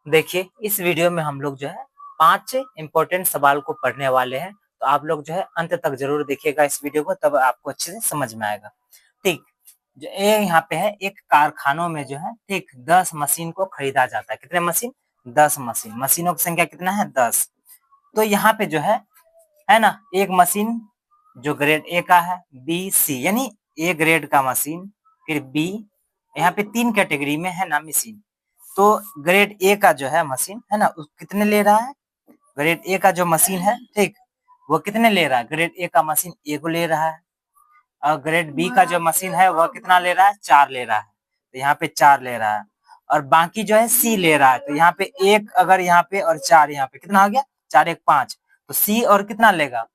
देखिए, इस वीडियो में हम लोग जो है 5 इम्पोर्टेंट सवाल को पढ़ने वाले हैं, तो आप लोग जो है अंत तक ज़रूर देखिएगा इस वीडियो को, तब आपको अच्छे से समझ में आएगा। ठीक, जो ये यहाँ पे है, एक कारखानों में जो है ठीक 10 मशीन को खरीदा जाता है। कितने मशीन? 10 मशीन। मशीनों की संख्या कितना है? 10। तो यहाँ पे जो है ना, एक मशीन जो ग्रेड ए का है, बी, सी, यानी ए ग्रेड का मशीन, फिर बी, यहाँ पे 3 कैटेगरी में है ना मशीन। तो ग्रेड ए का जो है मशीन है ना, कितने ले रहा है? ग्रेड ए का जो मशीन है, ठीक, वो कितने ले रहा है? ग्रेड ए का मशीन ए को ले रहा है। और ग्रेड बी का जो मशीन है वह कितना ले रहा है? 4 ले रहा है। तो यहाँ पे 4 ले रहा है। और बाकी जो है सी ले रहा है। तो यहाँ पे 1 अगर यहाँ पे और 4 यहाँ पे, कितना हो गया? 4 1 5। तो सी और कितना लेगा?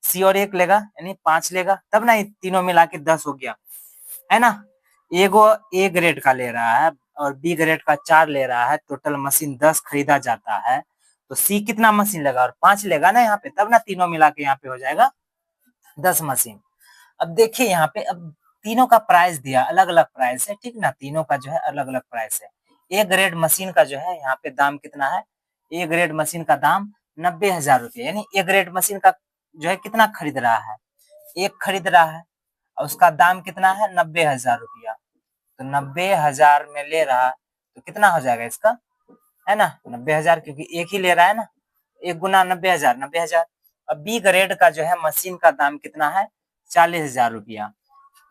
सी और 1 लेगा, यानी 5 लेगा, तब ना ये तीनों मिला के 10 हो गया, है ना। एगो ए ग्रेड का ले रहा है और बी ग्रेड का 4 ले रहा है, टोटल मशीन 10 खरीदा जाता है। तो सी कितना मशीन लेगा? और 5 लेगा ना यहाँ पे, तब ना तीनों मिला के यहाँ पे हो जाएगा 10 मशीन। अब देखिए यहाँ पे, अब तीनों का प्राइस दिया, अलग अलग प्राइस है, ठीक ना, तीनों का जो है अलग अलग प्राइस है। ए ग्रेड मशीन का जो है यहाँ पे दाम कितना है? ए ग्रेड मशीन का दाम 90,000 रुपये, यानी ए ग्रेड मशीन का जो है कितना खरीद रहा है? एक खरीद रहा है और उसका दाम कितना है? 90,000 रुपया। तो 90,000 में ले रहा, तो कितना हो जाएगा इसका, है ना, 90,000, क्योंकि एक ही ले रहा है ना, 1 गुना 90,000, 90,000। अब बी ग्रेड का जो है मशीन का दाम कितना है? 40,000 रुपया।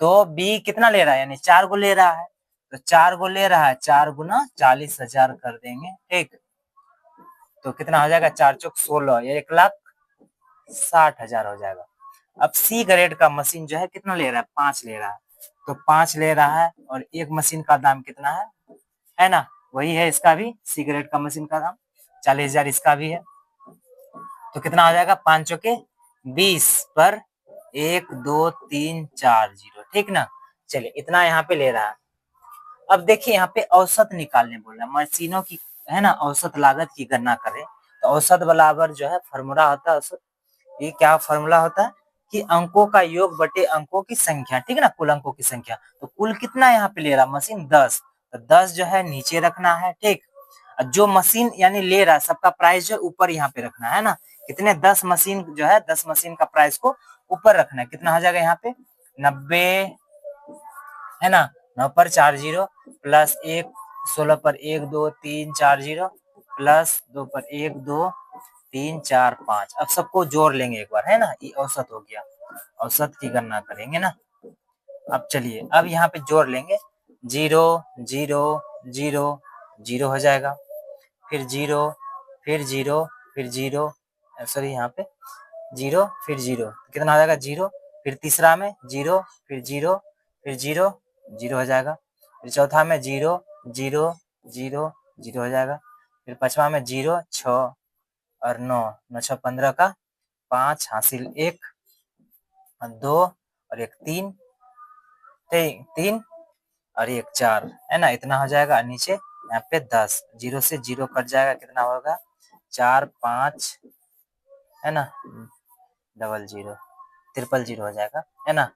तो बी कितना ले रहा है? यानी 4 गो ले रहा है। तो 4 गो ले रहा है, 4 गुना 40,000 कर देंगे, ठीक। तो कितना हो जाएगा? 4 चौक 16, ये 1,60,000 हो जाएगा। अब सी ग्रेड का मशीन जो है कितना ले रहा है? 5 ले रहा है। तो 5 ले रहा है और एक मशीन का दाम कितना है ना, वही है इसका भी, सी ग्रेड का मशीन का दाम 40,000 इसका भी है। तो कितना हो जाएगा? 5 चौके 20 पर 1 2 3 4 0, ठीक ना। चलिए, इतना यहाँ पे ले रहा है। अब देखिए यहाँ पे औसत निकालने बोल रहा है, मशीनों की, है ना, औसत लागत की गणना करें। तो औसत बराबर जो है फॉर्मूला होता है औसत, ये क्या फॉर्मूला होता है कि अंकों का योग बटे अंकों की संख्या, ठीक है ना, कुल अंकों की संख्या। तो कुल कितना यहाँ पे ले रहा मशीन? 10। तो 10 जो है नीचे रखना है, ठीक। जो मशीन यानी ले रहा है, सबका प्राइस जो ऊपर यहाँ पे रखना है ना। कितने? 10 मशीन जो है, 10 मशीन का प्राइस को ऊपर रखना है। कितना हो जाएगा यहाँ पे? 90, है ना, 9 पर 4 जीरो, प्लस 1, 16 पर 1 2 3 4 जीरो, प्लस 2 पर 1 2 3 4 5। अब सबको जोड़ लेंगे एक बार, है ना, ये औसत हो गया। औसत की गणना करेंगे ना। अब चलिए, अब यहाँ पे जोड़ लेंगे, 0 0 0 0 हो जाएगा, फिर 0, फिर 0, फिर 0, सॉरी यहाँ पे 0, फिर 0, कितना हो जाएगा? 0, फिर तीसरा में 0, फिर 0, फिर 0, 0 हो जाएगा, फिर चौथा में 0 0 0 0 हो जाएगा, फिर पांचवा में 0 6 और 9 9 6 15 का 5 हासिल 1 2 और 1 3 3 और 1 4, है ना, इतना हो जाएगा। नीचे यहाँ पे 10, 0 से 0 कट जाएगा, कितना होगा? 4 5, है ना, 00 000 हो जाएगा, है ना,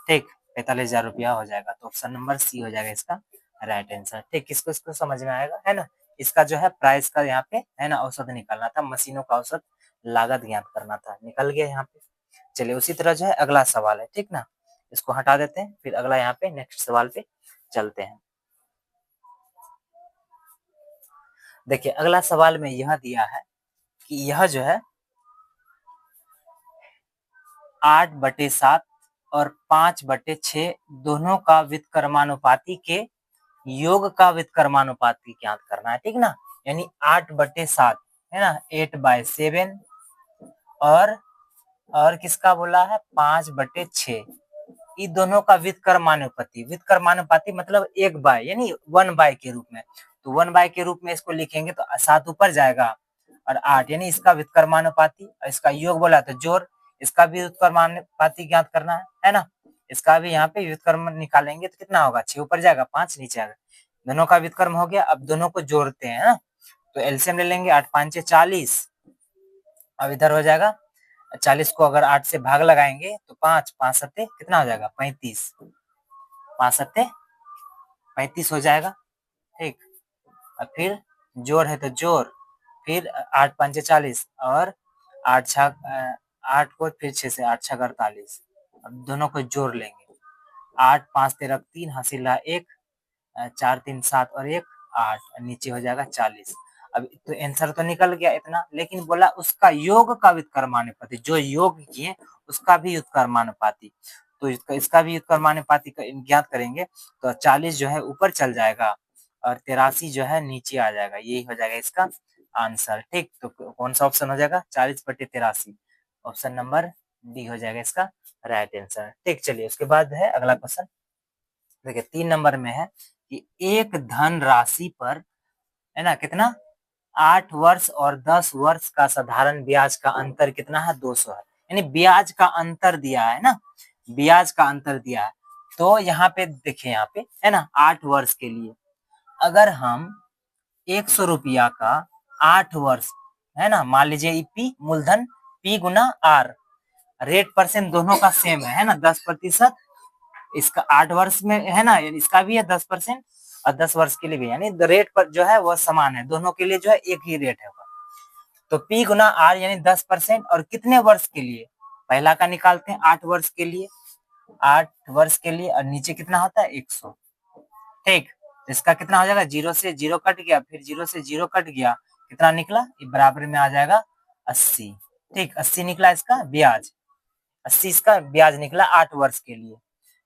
ठीक। 45,000 रुपया हो जाएगा। तो ऑप्शन नंबर सी हो जाएगा इसका राइट आंसर, ठीक। किसको इसको समझ में आएगा, है ना। इसका जो है प्राइस का यहाँ पे, है ना, औसत निकालना था, मशीनों का औसत लागत ज्ञात करना था, निकल गया यहाँ पे। चलिए, उसी तरह जो है अगला सवाल है, ठीक ना, इसको हटा देते हैं, फिर अगला यहाँ पे नेक्स्ट सवाल पे चलते हैं। देखिए, अगला सवाल में यह दिया है कि यह जो है 8/7 और 5/6 दोनों का व्युत्क्रमानुपाती के योग का व्युत्क्रमानुपाती ज्ञात करना है, ठीक ना। यानी 8/7, है ना, 8/7, और किसका बोला है? 5/6, इन दोनों का व्युत्क्रमानुपाती। व्युत्क्रमानुपाती मतलब 1/, यानी 1/, के रूप में। तो 1/, के रूप में इसको लिखेंगे तो 7 ऊपर जाएगा और 8, यानी इसका व्युत्क्रमानुपाती। इसका योग बोला तो जोड़, इसका भी व्युत्क्रमानुपाती ज्ञात करना है ना। इसका भी यहाँ पे व्युत्क्रम निकालेंगे तो कितना होगा? 6 ऊपर जाएगा, 5 नीचे आएगा। दोनों का व्युत्क्रम हो गया, अब दोनों को जोड़ते हैं ना। तो एलसीएम ले लेंगे, 8 5 40। अब इधर हो जाएगा 40 को अगर 8 से भाग लगाएंगे तो 5 5 सत्ते कितना हो जाएगा? 35, 5 सत्ते 35 हो जाएगा। ठीक। और फिर जोड़ है तो जोड़, फिर 8 5 40 और 8 6 8 को फिर 6 से 8 6 48। अब दोनों को जोड़ लेंगे। 8 5 13 3 हासिल 1, 4 3 7 और 1 8, नीचे हो जाएगा 40। अब तो आंसर तो निकल गया इतना, लेकिन बोला उसका योग का व्युत्क्रमानुपाती, जो योग किए उसका भी व्युत्क्रमानुपाती। तो इसका भी व्युत्क्रमानुपाती ज्ञात करेंगे तो 40 जो है ऊपर चल जाएगा और 83 जो है नीचे आ जाएगा। यही हो जाएगा इसका आंसर। ठीक, तो कौन सा ऑप्शन हो जाएगा? 40/83। ऑप्शन नंबर डी हो जाएगा इसका राइट आंसर। ठीक, चलिए उसके बाद है अगला क्वेश्चन। देखिए 3 नंबर में है कि एक धन राशि पर है ना कितना 8 वर्ष और 10 वर्ष का साधारण ब्याज का अंतर कितना है? 200 है। यानी ब्याज का अंतर दिया है ना, ब्याज का अंतर दिया है। तो यहाँ पे देखिए, यहाँ पे है ना 8 वर्ष के लिए अगर हम 100 रुपया का 8 वर्ष है ना, मान लीजिए पी मूलधन पी गुना आर, रेट परसेंट दोनों का सेम है ना 10%। इसका 8 वर्ष में है ना, इसका भी है 10% और 10 वर्ष के लिए भी, यानी रेट पर जो है वो समान है, दोनों के लिए जो है एक ही रेट है। तो P गुना R यानी 10% और कितने वर्ष के लिए? पहला का निकालते हैं 8 वर्ष के लिए, 8 वर्ष के लिए और नीचे कितना होता है 100। ठीक, इसका कितना हो जाएगा? 0 से 0 कट गया, फिर 0 से 0 कट गया, कितना निकला? बराबर में आ जाएगा 80। ठीक, 80 निकला इसका ब्याज, 80 इसका ब्याज निकला 8 वर्ष के लिए।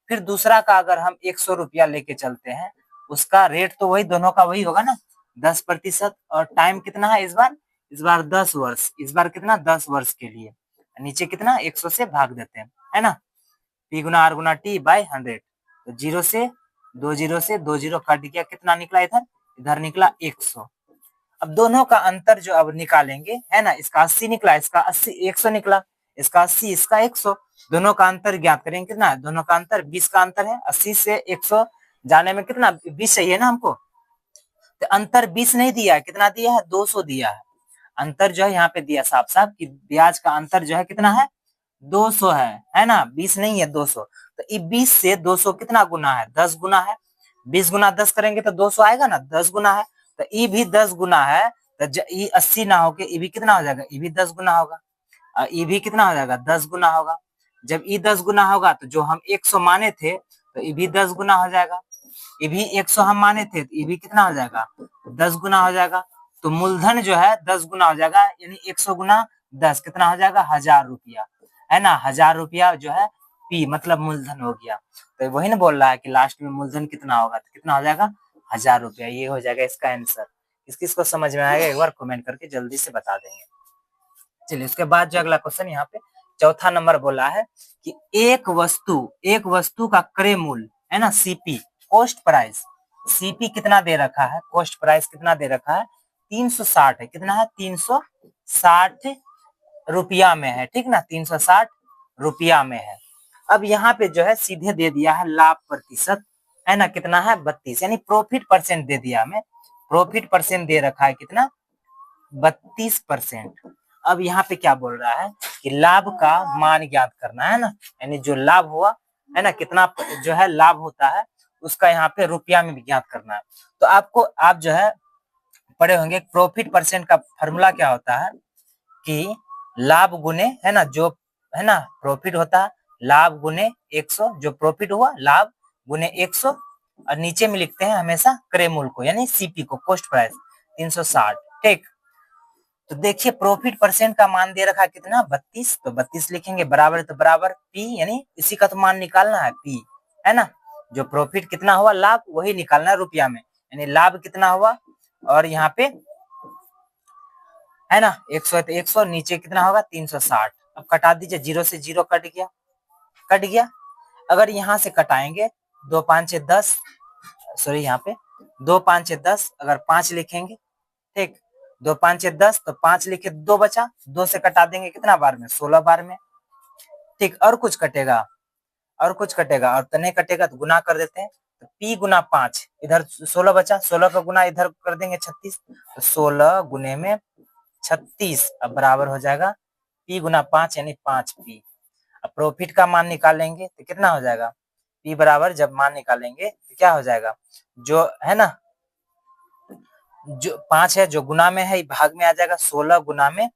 फिर दूसरा का अगर हम 100 रुपया लेके चलते हैं, उसका रेट तो वही, दोनों का वही होगा ना 10%, और टाइम कितना है इस बार 10 वर्ष, इस बार कितना 10 वर्ष के लिए, नीचे कितना 100 से भाग देते हैं, है ना। P गुना R गुना T बाय 100, तो 0 से 2 जीरो कट गया, कितना निकला इधर? इधर निकला 100। अब दोनों का अंतर जो अब निकालेंगे है ना, इसका 80 निकला, इसका 80 100 निकला, इसका 80 इसका 100, दोनों का अंतर ज्ञात करेंगे कितना है? दोनों का अंतर 20 का अंतर है। 80 से 100 जाने में कितना 20 चाहिए ना हमको, तो अंतर 20 नहीं दिया है, कितना दिया है? 200 दिया है। अंतर जो है यहाँ पे दिया साफ साफ कि ब्याज का अंतर जो है कितना है? 200 है ना, 20 नहीं है 200। तो ये 20 से 200 कितना गुना है? 10 गुना है। 20 गुना 10 करेंगे तो 200 आएगा ना, 10 गुना है। तो ये भी 10 गुना है, तो ये 80 ना होके ये भी कितना हो जाएगा? ये भी 10 गुना होगा, ये भी कितना हो जाएगा? 10 गुना होगा। जब ये 10 गुना होगा तो जो हम 100 माने थे तो ये भी 10 गुना हो जाएगा, ये भी 100 हम माने थे तो ये भी कितना हो जाएगा? 10 गुना हो जाएगा। तो मूलधन जो है 10 गुना हो जाएगा, यानी 100 गुना 10 कितना हो जाएगा? 1000 रुपया, है ना। 1000 रुपया जो है पी मतलब मूलधन हो गया। तो वही ना बोल रहा है कि लास्ट में मूलधन कितना होगा, तो कितना हो जाएगा? 1000 रुपया। ये हो जाएगा इसका आंसर। किस किस को समझ में आएगा एक बार कमेंट करके जल्दी से बता देंगे। चलिए उसके बाद जो अगला क्वेश्चन यहाँ पे चौथा नंबर बोला है कि एक वस्तु का क्रय मूल्य है ना सीपी, कॉस्ट प्राइस, सीपी कितना दे रखा है? कॉस्ट प्राइस कितना दे रखा है? 360 है। कितना है? 360 रुपया में है, ठीक ना, 360 रुपया में है। अब यहाँ पे जो है सीधे दे दिया है लाभ प्रतिशत, है ना, कितना है? 32, यानी प्रॉफिट परसेंट दे दिया हमें। प्रॉफिट परसेंट दे रखा है कितना? 32%। अब यहाँ पे क्या बोल रहा है कि लाभ का मान ज्ञात करना है ना, यानी जो लाभ हुआ है ना, कितना जो है लाभ होता है उसका यहाँ पे रुपया में भी ज्ञात करना है। तो आप जो है पढ़े होंगे प्रॉफिट परसेंट का फॉर्मूला क्या होता है कि लाभ गुने है ना, जो है ना प्रॉफिट होता है लाभ गुने 100, जो प्रॉफिट हुआ लाभ गुने 100, और नीचे में लिखते हैं हमेशा क्रय मूल्य को, यानी सीपी को, कॉस्ट प्राइस 360। ठीक, तो देखिए प्रॉफिट परसेंट का मान दे रखा कितना? 32, तो 32 लिखेंगे, बराबर तो बराबर पी, यानी इसी का तो मान निकालना है पी, है ना। जो प्रॉफिट कितना हुआ लाभ वही निकालना है रुपया में, यानी लाभ कितना हुआ, और यहाँ पे है ना 100 है तो 100, नीचे कितना होगा? 360। अब कटा दीजिए, 0 से 0 कट गया, कट गया। अगर यहाँ से कटाएंगे 2 5 10, सॉरी यहाँ पे 2 5 10, अगर 5 लिखेंगे, ठीक, 2 5 10, तो 5 लिखे 2 बचा, 2 से कटा देंगे कितना बार में? 16 बार में। ठीक, और कुछ कटेगा? और कुछ कटेगा? और तो नहीं कटेगा तो गुना कर देते हैं, तो P गुना 5, इधर 16 बचा, 16 का गुना इधर कर देंगे 36, तो 16 गुने में 36, अब बराबर हो जाएगा P गुना 5 यानी 5P। अब प्रॉफिट का मान निकालेंगे तो कितना हो जाएगा? P बराबर जब मान निकालेंगे तो क्या हो जाएगा? जो है ना जो 5 है जो गुना में है भाग में आ जाएगा 16 गुना में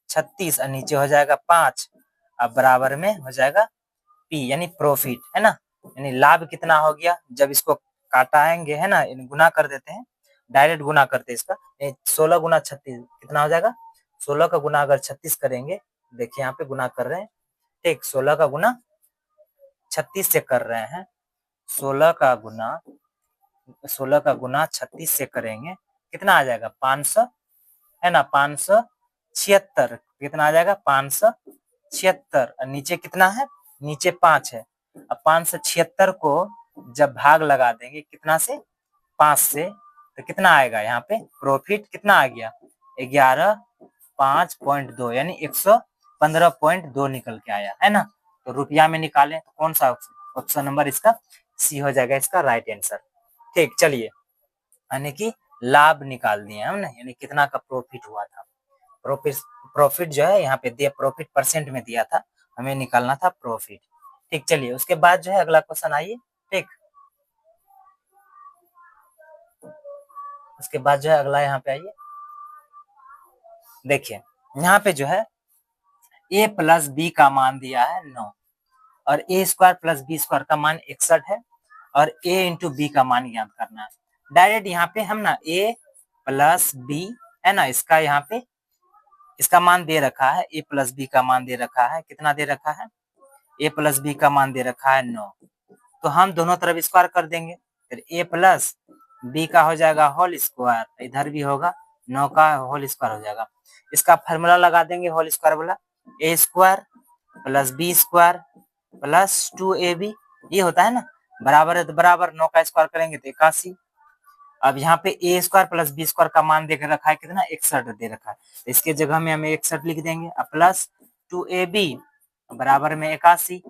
36 और नीचे हो जाएगा 5 अब बराबर में हो जाएगा पी यानी प्रॉफिट है ना, यानी लाभ कितना हो गया जब इसको काटाएंगे है ना, गुना कर देते हैं, डायरेक्ट गुना करते हैं इसका 16 गुना 36 कितना हो जाएगा, 16 का गुना अगर 36 करेंगे, देखिए यहाँ पे गुना कर रहे हैं, ठीक 16 का गुना 36 से कर रहे हैं, 16 का गुना 36 से करेंगे कितना आ जाएगा 500 है ना, 576 कितना आ जाएगा 576 और नीचे कितना है, नीचे 5 है। अब 576 को जब भाग लगा देंगे कितना से 5 से तो कितना आएगा, यहाँ पे प्रॉफिट कितना आ गया 11.5.2 यानी 115.2 निकल के आया है ना। तो रुपया में निकालें तो कौन सा ऑप्शन नंबर इसका सी हो जाएगा इसका राइट आंसर। ठीक चलिए, यानी कि लाभ निकाल दिए हमने, यानी कितना का प्रॉफिट हुआ था। प्रॉफिट जो है यहाँ पे दिया, प्रॉफिट परसेंट में दिया था, हमें निकालना था प्रॉफिट। ठीक चलिए, उसके बाद जो है अगला क्वेश्चन आइए। ठीक, उसके बाद जो है अगला यहाँ पे आइए, देखिए यहाँ पे जो है a प्लस बी का मान दिया है 9 और a square plus b square का मान 61 है और a इंटू बी का मान ज्ञात करना है। डायरेक्ट यहाँ पे हम ना a प्लस बी है ना, इसका यहाँ पे इसका मान दे रखा है, a प्लस बी का मान दे रखा है, कितना दे रखा है, a प्लस बी का मान दे रखा है 9, तो हम दोनों तरफ स्क्वायर कर देंगे, फिर a प्लस बी का हो जाएगा होल स्क्वायर, इधर भी होगा 9 का होल स्क्वायर हो जाएगा। इसका फार्मूला लगा देंगे होल स्क्वायर वाला, a square plus b square plus 2ab, ये होता है ना, बराबर है तो बराबर 9 का स्क्वायर करेंगे तो 81। अब यहाँ पे a square plus b square का मान देकर रखा है कितना 61 दे रखा है, तो इसके जगह में हमें 61 लिख देंगे प्लस 2ab बराबर में 81।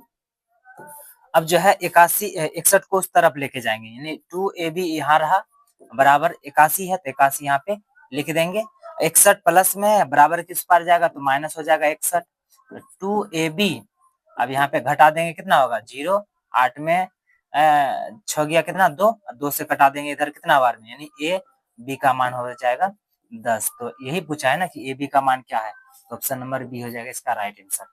अब जो है 61 को उस तरफ लेके जाएंगे, यानी 2ab यहाँ रहा बराबर 81 है तो 81 यहाँ पे लिख देंगे, 61 प्लस में बराबर किस पार जाएगा तो माइनस हो जाएगा 61, 2ab अब यहाँ पे घटा देंगे कितना होगा 0, 8 में 6 गया कितना 2 से कटा देंगे इधर कितना बार में, यानी ए बी का मान हो जाएगा 10। तो यही पूछा है ना कि ए बी का मान क्या है, तो ऑप्शन नंबर बी हो जाएगा इसका राइट आंसर।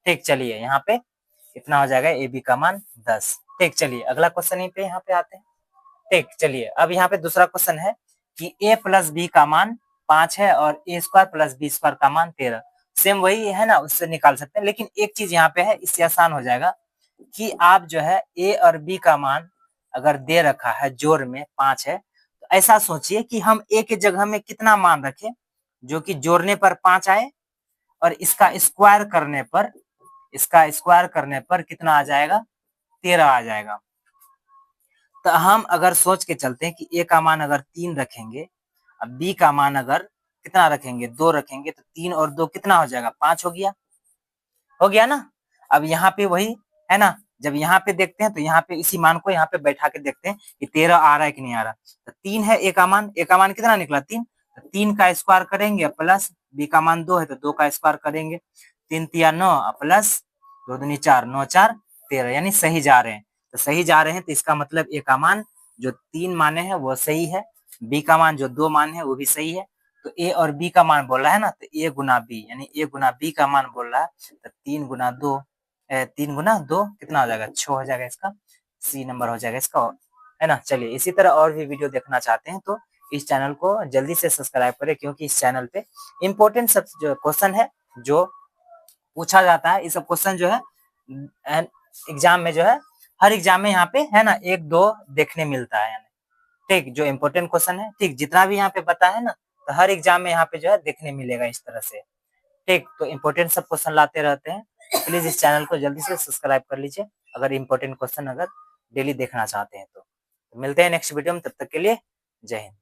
ठीक चलिए, यहाँ पे कितना हो जाएगा ए बी का मान 10। ठीक चलिए, अगला क्वेश्चन यहीं पे यहाँ पे आते हैं। ठीक चलिए, अब यहाँ पे दूसरा क्वेश्चन है कि a प्लस बी का मान 5 है और a square plus b square का मान 13, सेम वही है ना, उससे निकाल सकते हैं, लेकिन एक चीज यहाँ पे है, इससे आसान हो जाएगा कि आप जो है a और b का मान अगर दे रखा है जोड़ में 5 है, तो ऐसा सोचिए कि हम a के जगह में कितना मान रखें जो कि जोड़ने पर 5 आए और इसका स्क्वायर करने पर कितना आ जाएगा 13 आ जाएगा। तो हम अगर सोच के चलते हैं कि a का मान अगर 3 रखेंगे, अब b का मान अगर कितना रखेंगे 2 रखेंगे, तो 3 और 2 कितना हो जाएगा 5 हो गया ना। अब यहाँ पे वही है ना, जब यहाँ पे देखते हैं तो यहाँ पे इसी मान को यहाँ पे बैठा के देखते हैं कि 13 आ रहा है कि नहीं आ रहा, तो 3 है a का मान कितना निकला 3, तो 3 का स्क्वायर करेंगे प्लस b का मान 2 है तो 2 का स्क्वायर करेंगे, 3 तिया 9 प्लस 2 दूनी 4, 9 4 13, यानी सही जा रहे हैं। तो सही जा रहे हैं तो इसका मतलब a का मान जो 3 माने हैं वो सही है, b का मान जो 2 मान है वो भी सही है। तो a और b का मान बोल रहा है ना, तो a गुना b यानी a गुना b का मान बोल रहा है, तो 3 गुना 2 कितना हो जाएगा 6 हो जाएगा, इसका सी नंबर हो जाएगा इसका, है ना। चलिए, इसी तरह और भी वीडियो देखना चाहते हैं तो इस चैनल को जल्दी से सब्सक्राइब करें, क्योंकि इस चैनल पे इम्पोर्टेंट सब जो क्वेश्चन है जो पूछा जाता है, ये सब क्वेश्चन जो है एग्जाम में जो है हर एग्जाम में यहाँ पे है ना 1-2 देखने मिलता है, यानी ठीक जो इम्पोर्टेंट क्वेश्चन है, ठीक जितना भी यहाँ पे बता है ना, तो हर एग्जाम में यहाँ पे जो है देखने मिलेगा इस तरह से। ठीक, तो इम्पोर्टेंट सब क्वेश्चन लाते रहते हैं, प्लीज इस चैनल को जल्दी से सब्सक्राइब कर लीजिए अगर इम्पोर्टेंट क्वेश्चन अगर डेली देखना चाहते हैं तो। मिलते हैं नेक्स्ट वीडियो में, तब तक के लिए जय हिंद।